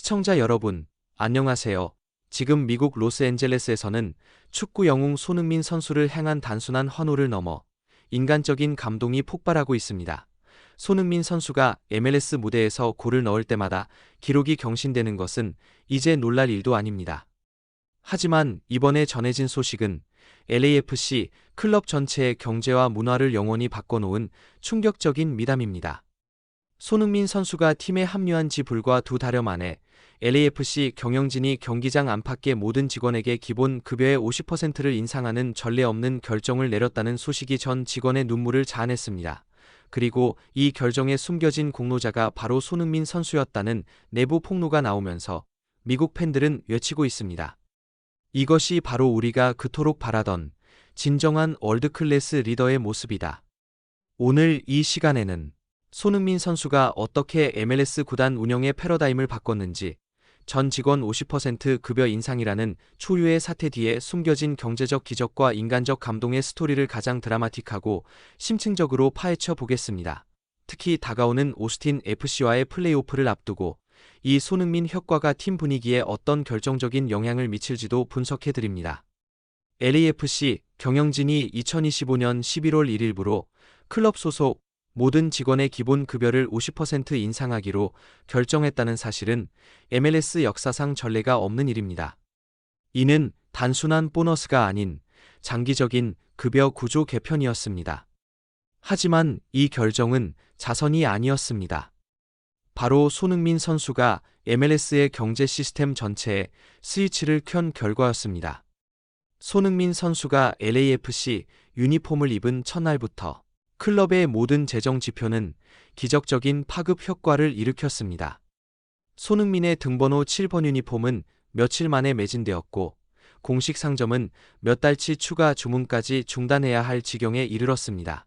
시청자 여러분, 안녕하세요. 지금 미국 로스앤젤레스에서는 축구 영웅 손흥민 선수를 향한 단순한 환호를 넘어 인간적인 감동이 폭발하고 있습니다. 손흥민 선수가 MLS 무대에서 골을 넣을 때마다 기록이 경신되는 것은 이제 놀랄 일도 아닙니다. 하지만 이번에 전해진 소식은 LAFC 클럽 전체의 경제와 문화를 영원히 바꿔놓은 충격적인 미담입니다. 손흥민 선수가 팀에 합류한 지 불과 2달여 만에 LAFC 경영진이 경기장 안팎의 모든 직원에게 기본 급여의 50%를 인상하는 전례 없는 결정을 내렸다는 소식이 전 직원의 눈물을 자아냈습니다. 그리고 이 결정에 숨겨진 공로자가 바로 손흥민 선수였다는 내부 폭로가 나오면서 미국 팬들은 외치고 있습니다. 이것이 바로 우리가 그토록 바라던 진정한 월드클래스 리더의 모습이다. 오늘 이 시간에는 손흥민 선수가 어떻게 MLS 구단 운영의 패러다임을 바꿨는지, 전 직원 50% 급여 인상이라는 초유의 사태 뒤에 숨겨진 경제적 기적과 인간적 감동의 스토리를 가장 드라마틱하고 심층적으로 파헤쳐 보겠습니다. 특히 다가오는 오스틴 FC와의 플레이오프를 앞두고 이 손흥민 효과가 팀 분위기에 어떤 결정적인 영향을 미칠지도 분석해 드립니다. LAFC 경영진이 2025년 11월 1일부로 클럽 소속 모든 직원의 기본 급여를 50% 인상하기로 결정했다는 사실은 MLS 역사상 전례가 없는 일입니다. 이는 단순한 보너스가 아닌 장기적인 급여 구조 개편이었습니다. 하지만 이 결정은 자선이 아니었습니다. 바로 손흥민 선수가 MLS의 경제 시스템 전체에 스위치를 켠 결과였습니다. 손흥민 선수가 LAFC 유니폼을 입은 첫날부터 클럽의 모든 재정 지표는 기적적인 파급 효과를 일으켰습니다. 손흥민의 등번호 7번 유니폼은 며칠 만에 매진되었고, 공식 상점은 몇 달치 추가 주문까지 중단해야 할 지경에 이르렀습니다.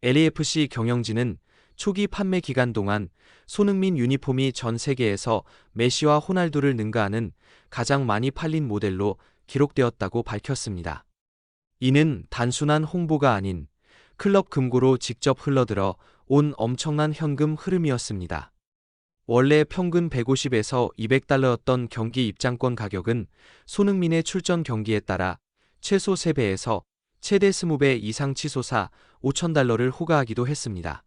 LAFC 경영진은 초기 판매 기간 동안 손흥민 유니폼이 전 세계에서 메시와 호날두를 능가하는 가장 많이 팔린 모델로 기록되었다고 밝혔습니다. 이는 단순한 홍보가 아닌 클럽 금고로 직접 흘러들어 온 엄청난 현금 흐름이었습니다. 원래 평균 150에서 200달러였던 경기 입장권 가격은 손흥민의 출전 경기에 따라 최소 3배에서 최대 20배 이상 치솟아 5,000달러를 호가하기도 했습니다.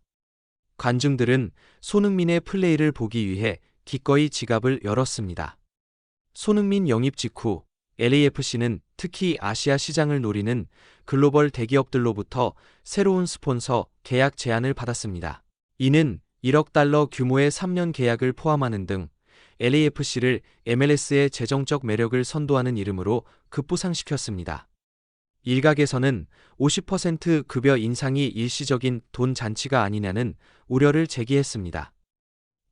관중들은 손흥민의 플레이를 보기 위해 기꺼이 지갑을 열었습니다. 손흥민 영입 직후 LAFC는 특히 아시아 시장을 노리는 글로벌 대기업들로부터 새로운 스폰서 계약 제안을 받았습니다. 이는 1억 달러 규모의 3년 계약을 포함하는 등 LAFC를 MLS의 재정적 매력을 선도하는 이름으로 급부상시켰습니다. 일각에서는 50% 급여 인상이 일시적인 돈 잔치가 아니냐는 우려를 제기했습니다.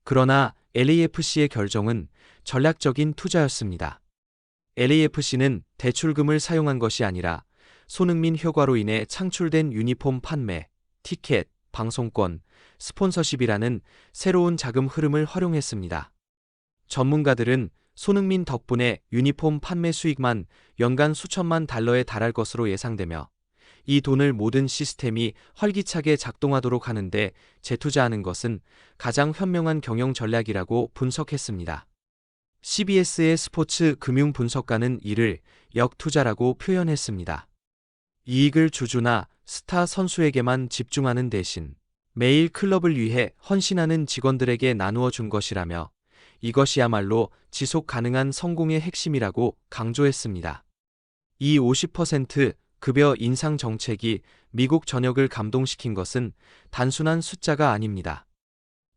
그러나 LAFC의 결정은 전략적인 투자였습니다. LAFC는 대출금을 사용한 것이 아니라 손흥민 효과로 인해 창출된 유니폼 판매, 티켓, 방송권, 스폰서십이라는 새로운 자금 흐름을 활용했습니다. 전문가들은 손흥민 덕분에 유니폼 판매 수익만 연간 수천만 달러에 달할 것으로 예상되며, 이 돈을 모든 시스템이 활기차게 작동하도록 하는데 재투자하는 것은 가장 현명한 경영 전략이라고 분석했습니다. CBS의 스포츠 금융 분석가는 이를 역투자라고 표현했습니다. 이익을 주주나 스타 선수에게만 집중하는 대신 매일 클럽을 위해 헌신하는 직원들에게 나누어 준 것이라며, 이것이야말로 지속 가능한 성공의 핵심이라고 강조했습니다. 이 50% 급여 인상 정책이 미국 전역을 감동시킨 것은 단순한 숫자가 아닙니다.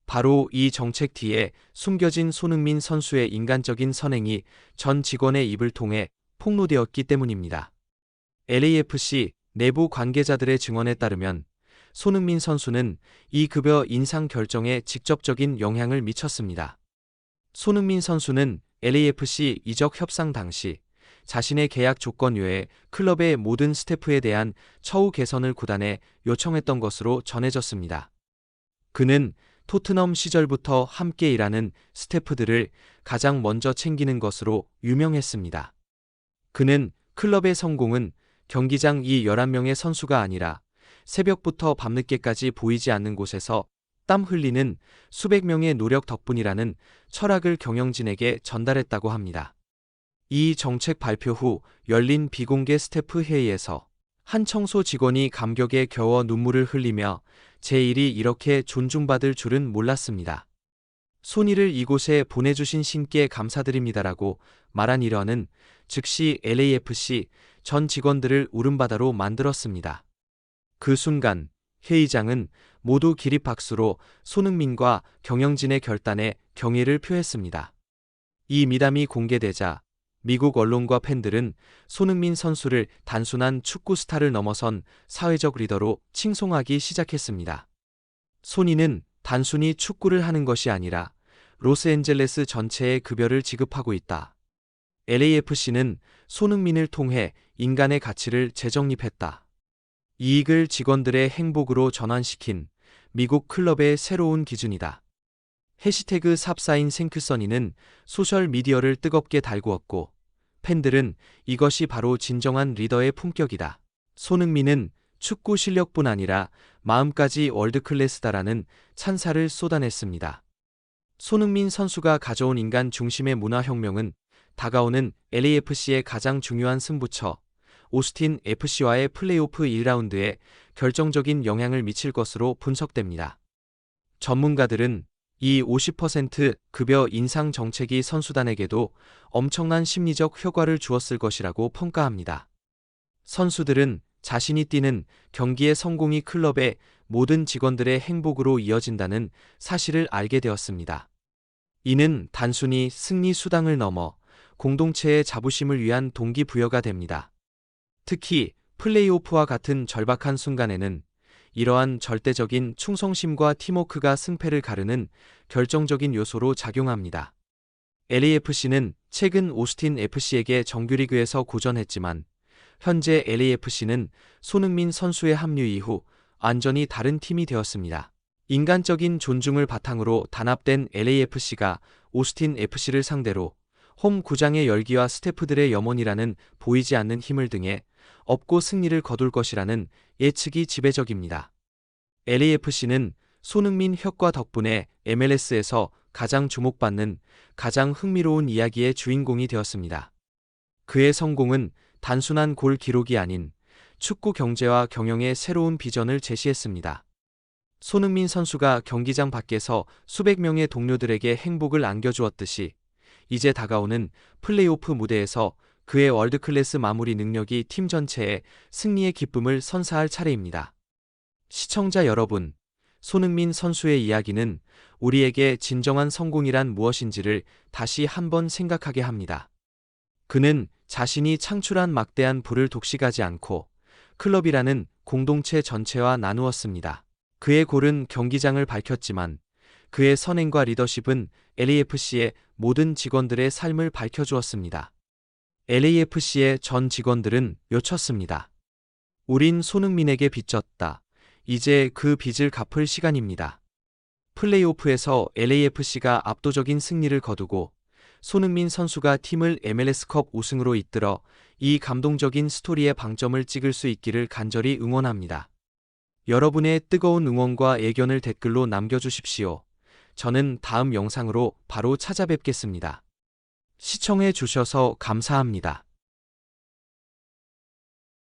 바로 이 정책 뒤에 숨겨진 손흥민 선수의 인간적인 선행이 전 직원의 입을 통해 폭로되었기 때문입니다. LAFC 내부 관계자들의 증언에 따르면 손흥민 선수는 이 급여 인상 결정에 직접적인 영향을 미쳤습니다. 손흥민 선수는 LAFC 이적 협상 당시 자신의 계약 조건 외에 클럽의 모든 스태프에 대한 처우 개선을 구단에 요청했던 것으로 전해졌습니다. 그는 토트넘 시절부터 함께 일하는 스태프들을 가장 먼저 챙기는 것으로 유명했습니다. 그는 클럽의 성공은 경기장 이 11명의 선수가 아니라 새벽부터 밤늦게까지 보이지 않는 곳에서 땀 흘리는 수백 명의 노력 덕분이라는 철학을 경영진에게 전달했다고 합니다. 이 정책 발표 후 열린 비공개 스태프 회의에서 한 청소 직원이 감격에 겨워 눈물을 흘리며 제 일이 이렇게 존중받을 줄은 몰랐습니다. 손이를 이곳에 보내주신 신께 감사드립니다라고 말한 일화는 즉시 LAFC 전 직원들을 울음바다로 만들었습니다. 그 순간 회의장은 모두 기립박수로 손흥민과 경영진의 결단에 경의를 표했습니다. 이 미담이 공개되자 미국 언론과 팬들은 손흥민 선수를 단순한 축구 스타를 넘어선 사회적 리더로 칭송하기 시작했습니다. 손이는 단순히 축구를 하는 것이 아니라 로스앤젤레스 전체에 급여를 지급하고 있다. LAFC는 손흥민을 통해 인간의 가치를 재정립했다. 이익을 직원들의 행복으로 전환시킨 미국 클럽의 새로운 기준이다. 해시태그 삽사인 생큐서니는 소셜미디어를 뜨겁게 달구었고 팬들은 이것이 바로 진정한 리더의 품격이다. 손흥민은 축구 실력뿐 아니라 마음까지 월드클래스다라는 찬사를 쏟아냈습니다. 손흥민 선수가 가져온 인간 중심의 문화혁명은 다가오는 LAFC의 가장 중요한 승부처 오스틴 FC와의 플레이오프 1라운드에 결정적인 영향을 미칠 것으로 분석됩니다. 전문가들은 이 50% 급여 인상 정책이 선수단에게도 엄청난 심리적 효과를 주었을 것이라고 평가합니다. 선수들은 자신이 뛰는 경기의 성공이 클럽의 모든 직원들의 행복으로 이어진다는 사실을 알게 되었습니다. 이는 단순히 승리 수당을 넘어 공동체의 자부심을 위한 동기부여가 됩니다. 특히 플레이오프와 같은 절박한 순간에는 이러한 절대적인 충성심과 팀워크가 승패를 가르는 결정적인 요소로 작용합니다. LAFC는 최근 오스틴 FC에게 정규리그에서 고전했지만 현재 LAFC는 손흥민 선수의 합류 이후 완전히 다른 팀이 되었습니다. 인간적인 존중을 바탕으로 단합된 LAFC가 오스틴 FC를 상대로 홈 구장의 열기와 스태프들의 염원이라는 보이지 않는 힘을 등에 업고 승리를 거둘 것이라는 예측이 지배적입니다. LAFC는 손흥민 효과 덕분에 MLS에서 가장 주목받는 가장 흥미로운 이야기의 주인공이 되었습니다. 그의 성공은 단순한 골 기록이 아닌 축구 경제와 경영의 새로운 비전을 제시했습니다. 손흥민 선수가 경기장 밖에서 수백 명의 동료들에게 행복을 안겨주었듯이 이제 다가오는 플레이오프 무대에서 그의 월드클래스 마무리 능력이 팀 전체에 승리의 기쁨을 선사할 차례입니다. 시청자 여러분, 손흥민 선수의 이야기는 우리에게 진정한 성공이란 무엇인지를 다시 한번 생각하게 합니다. 그는 자신이 창출한 막대한 부를 독식하지 않고 클럽이라는 공동체 전체와 나누었습니다. 그의 골은 경기장을 밝혔지만 그의 선행과 리더십은 LAFC의 모든 직원들의 삶을 밝혀주었습니다. LAFC의 전 직원들은 외쳤습니다. 우린 손흥민에게 빚졌다. 이제 그 빚을 갚을 시간입니다. 플레이오프에서 LAFC가 압도적인 승리를 거두고 손흥민 선수가 팀을 MLS컵 우승으로 이끌어 이 감동적인 스토리의 방점을 찍을 수 있기를 간절히 응원합니다. 여러분의 뜨거운 응원과 애견을 댓글로 남겨주십시오. 저는 다음 영상으로 바로 찾아뵙겠습니다. 시청해 주셔서 감사합니다.